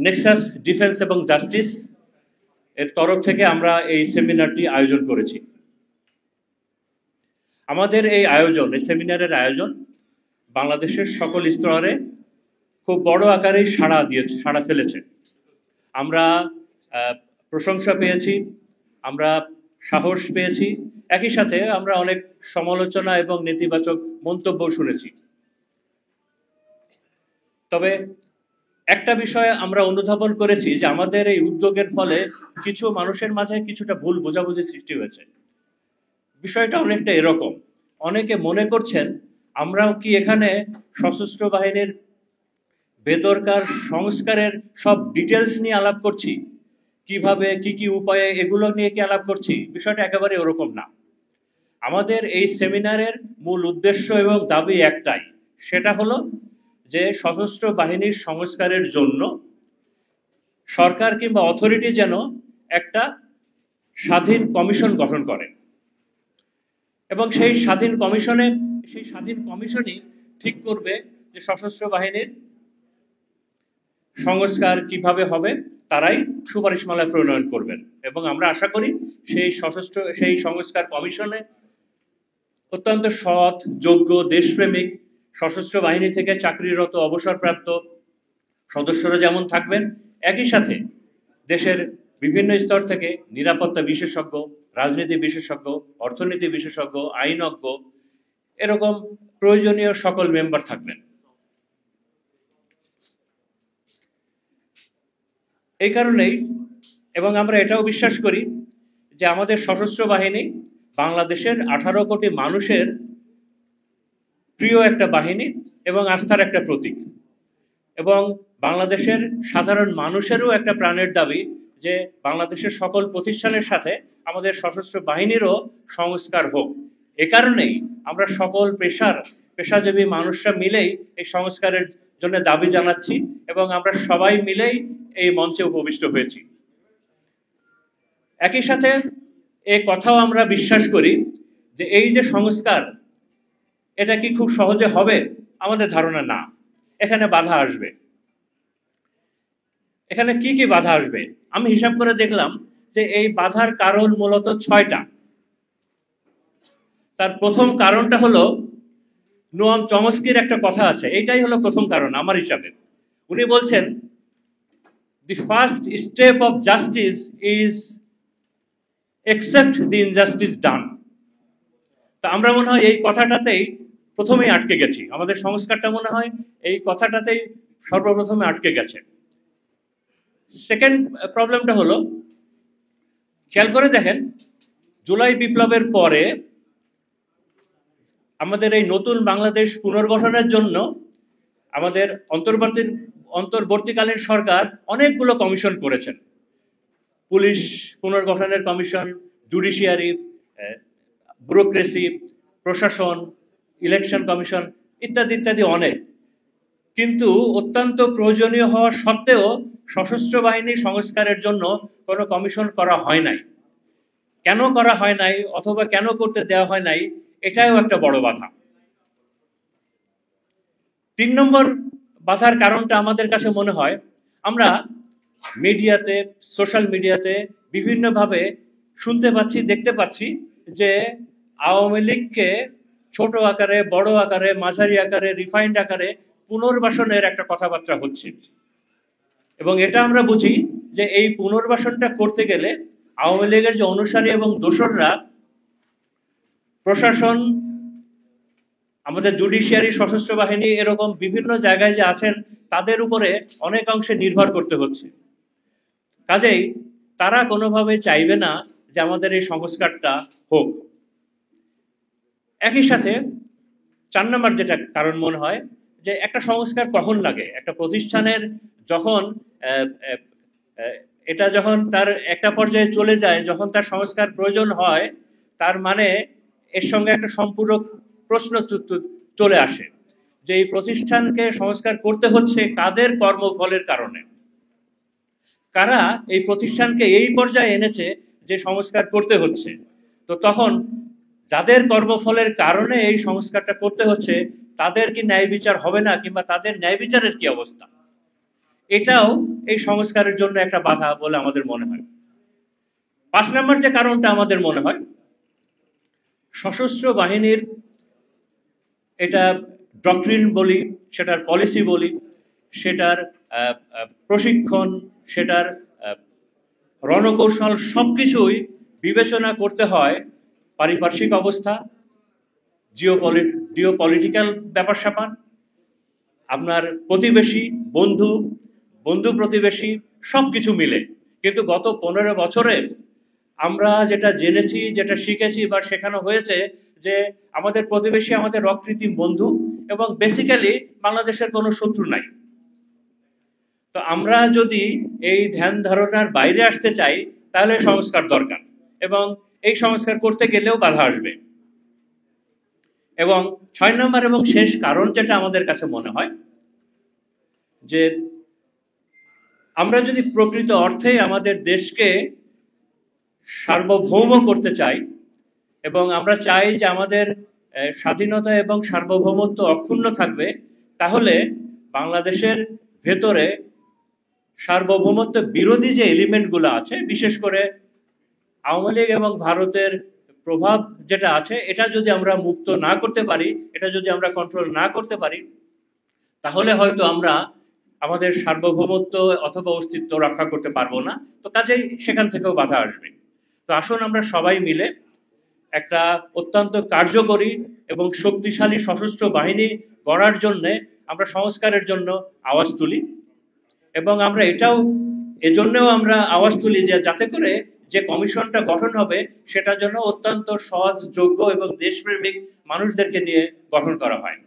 Nexus defence এবং justice এর তরফ থেকে আমরা এই সেমিনারটি আয়োজন করেছি। আমাদের এই আয়োজন, এই সেমিনারের আয়োজন বাংলাদেশের সকল স্তরে খুব বড় আকারে সাড়া ফেলেছে। আমরা প্রশংসা পেয়েছি, আমরা সাহস পেয়েছি, একই সাথে আমরা অনেক সমালোচনা এবং নেতিবাচক মন্তব্য শুনেছি। তবে একটা বিষয়ে আমরা অনুধাবন করেছি যে আমাদের এই উদ্যোগের ফলে কিছু মানুষের মাঝে কিছুটা ভুল বোঝাবুঝি সৃষ্টি হয়েছে। বিষয়টা অনেকটা এরকম, অনেকে মনে করছেন আমরাও কি এখানে সশস্ত্র বাহিনীর বেদরকার সংস্কারের সব ডিটেলস নিয়ে আলাপ করছি, কিভাবে কি কি উপায়ে এগুলো নিয়ে কি আলাপ করছি। বিষয়টা একেবারে ওরকম না। আমাদের এই সেমিনারের মূল উদ্দেশ্য এবং দাবি একটাই, সেটা হলো যে সশস্ত্র বাহিনীর সংস্কারের জন্য সরকার কিংবা অথরিটি যেন একটা স্বাধীন কমিশন গঠন করে এবং সেই স্বাধীন কমিশনই ঠিক করবে যে সশস্ত্র বাহিনীর সংস্কার কিভাবে হবে, তারাই সুপারিশমালা প্রণয়ন করবেন। এবং আমরা আশা করি সেই সংস্কার কমিশনে অত্যন্ত সৎ, যোগ্য, দেশপ্রেমিক সশস্ত্র বাহিনী থেকে চাকরিরত অবসরপ্রাপ্ত সদস্যরা যেমন থাকবেন, একই সাথে দেশের বিভিন্ন স্তর থেকে নিরাপত্তা বিশেষজ্ঞ, রাজনীতি বিশেষজ্ঞ, অর্থনীতি বিশেষজ্ঞ, আইনজ্ঞ, এরকম প্রয়োজনীয় সকল মেম্বার থাকবেন। এই কারণেই এবং আমরা এটাও বিশ্বাস করি যে আমাদের সশস্ত্র বাহিনী বাংলাদেশের 18 কোটি মানুষের প্রিয় একটা বাহিনী এবং আস্থার একটা প্রতীক, এবং বাংলাদেশের সাধারণ মানুষেরও একটা প্রাণের দাবি যে বাংলাদেশের সকল প্রতিষ্ঠানের সাথে আমাদের সশস্ত্র বাহিনীরও সংস্কার হোক। এ কারণেই আমরা সকল পেশাজীবী মানুষরা মিলেই এই সংস্কারের জন্য দাবি জানাচ্ছি এবং আমরা সবাই মিলেই এই মঞ্চে উপবিষ্ট হয়েছি। একই সাথে এই কথাও আমরা বিশ্বাস করি যে এই যে সংস্কার, এটা কি খুব সহজে হবে? আমাদের ধারণা না, এখানে বাধা আসবে। এখানে কি কি বাধা আসবে আমি হিসাব করে দেখলাম যে এই বাধার কারণ মূলত 6টা। তার প্রথম কারণটা হলো নোয়াম চমস্কির একটা কথা আছে, এটাই হলো প্রথম কারণ আমার হিসাবে। উনি বলছেন, the first step of justice is accept the injustice done। তা আমরা মনে হয় এই কথাটাতেই প্রথমেই আটকে গেছি, আমাদের সংস্কারটা মনে হয় এই কথাটাতেই সর্বপ্রথমে আটকে গেছে। সেকেন্ড প্রবলেমটা হলো, খেয়াল করে দেখেন, জুলাই বিপ্লবের পরে আমাদের এই নতুন বাংলাদেশ পুনর্গঠনের জন্য আমাদের অন্তর্বর্তীকালীন সরকার অনেকগুলো কমিশন করেছেন। পুলিশ পুনর্গঠনের কমিশন, জুডিশিয়ারি, ব্যুরোক্রেসি, প্রশাসন, ইলেকশন কমিশন ইত্যাদি ইত্যাদি অনেক। কিন্তু অত্যন্ত প্রয়োজনীয় হওয়া সত্ত্বেও সশস্ত্র বাহিনী সংস্কারের জন্য কোনো কমিশন করা হয় নাই। কেন করা হয় নাই অথবা কেন করতে দেওয়া হয় নাই, এটাও একটা বড় বাধা। 3 নম্বর বাধার কারণটা আমাদের কাছে মনে হয়, আমরা মিডিয়াতে, সোশ্যাল মিডিয়াতে বিভিন্নভাবে শুনতে পাচ্ছি, দেখতে পাচ্ছি যে আওয়ামী লীগকে ছোট আকারে, বড় আকারে, মাঝারি আকারে, রিফাইন্ড আকারে পুনর্বাসনের একটা কথাবার্তা হচ্ছে। এবং এটা আমরা বুঝি যে এই পুনর্বাসনটা করতে গেলে আওয়ামী লীগের যে অনুসারী এবং দোসররা, প্রশাসন, আমাদের জুডিশিয়ারি, সশস্ত্র বাহিনী, এরকম বিভিন্ন জায়গায় যে আছেন তাদের উপরে অনেক অংশে নির্ভর করতে হচ্ছে। কাজেই তারা কোনোভাবে চাইবে না যে আমাদের এই সংস্কারটা হোক। একই সাথে 4 নম্বর যেটা কারণ মনে হয়, যে একটা সংস্কার কখন লাগে, একটা প্রতিষ্ঠানের যখন এটা যখন তার একটা পর্যায়ে চলে যায়, যখন তার সংস্কার প্রয়োজন হয়, তার মানে এর সঙ্গে একটা সম্পূরক প্রশ্ন চলে আসে যে এই প্রতিষ্ঠানকে সংস্কার করতে হচ্ছে কাদের কর্মফলের কারণে, কারা এই প্রতিষ্ঠানকে এই পর্যায়ে এনেছে যে সংস্কার করতে হচ্ছে। তো তখন যাদের কর্মফলের কারণে এই সংস্কারটা করতে হচ্ছে তাদের কি ন্যায় বিচার হবে না, কিংবা তাদের ন্যায় বিচারের কি অবস্থা, এটাও এই সংস্কারের জন্য একটা বাধা বলে আমাদের মনে হয়। 5 নম্বর যে কারণটা আমাদের মনে হয়, সশস্ত্র বাহিনীর এটা ডক্ট্রিন বলি, সেটার পলিসি বলি, সেটার প্রশিক্ষণ, সেটার রণকৌশল সবকিছুই বিবেচনা করতে হয় পারিপার্শ্বিক অবস্থা, জিওপলিটিক্যাল ব্যাপার স্যাপার, আপনার প্রতিবেশী, বন্ধু, বন্ধু প্রতিবেশী সবকিছু মিলে। কিন্তু গত 15 বছরে আমরা যেটা জেনেছি, যেটা শিখেছি বা শেখানো হয়েছে যে আমাদের প্রতিবেশী আমাদের অকৃত্রিম বন্ধু এবং বেসিক্যালি বাংলাদেশের কোনো শত্রু নাই। তো আমরা যদি এই ধ্যান ধারণার বাইরে আসতে চাই তাহলে সংস্কার দরকার, এবং এই সংস্কার করতে গেলেও বাধা আসবে। এবং 6 নম্বর এবং শেষ কারণ যেটা আমাদের কাছে মনে হয় যে আমরা যদি প্রকৃত অর্থে আমাদের দেশকে সার্বভৌম করতে চাই এবং আমরা চাই যে আমাদের স্বাধীনতা এবং সার্বভৌমত্ব অক্ষুণ্ণ থাকবে, তাহলে বাংলাদেশের ভেতরে সার্বভৌমত্ব বিরোধী যে এলিমেন্টগুলো আছে, বিশেষ করে আওয়ামী লীগ এবং ভারতের প্রভাব যেটা আছে, এটা যদি আমরা মুক্ত না করতে পারি, এটা যদি আমরা কন্ট্রোল না করতে পারি, তাহলে হয়তো আমরা আমাদের সার্বভৌমত্ব অথবা অস্তিত্ব রক্ষা করতে পারবো না। তো কাজেই সেখান থেকেও বাধা আসবে। তো আসুন আমরা সবাই মিলে একটা অত্যন্ত কার্যকরী এবং শক্তিশালী সশস্ত্র বাহিনী গড়ার জন্যে আমরা সংস্কারের জন্য আওয়াজ তুলি, এবং আমরা এটাও এজন্যও আমরা আওয়াজ তুলি যে যাতে করে যে কমিশনটা গঠন হবে সেটার জন্য অত্যন্ত সৎ, যোগ্য এবং দেশপ্রেমিক মানুষদেরকে নিয়ে গঠন করা হয়।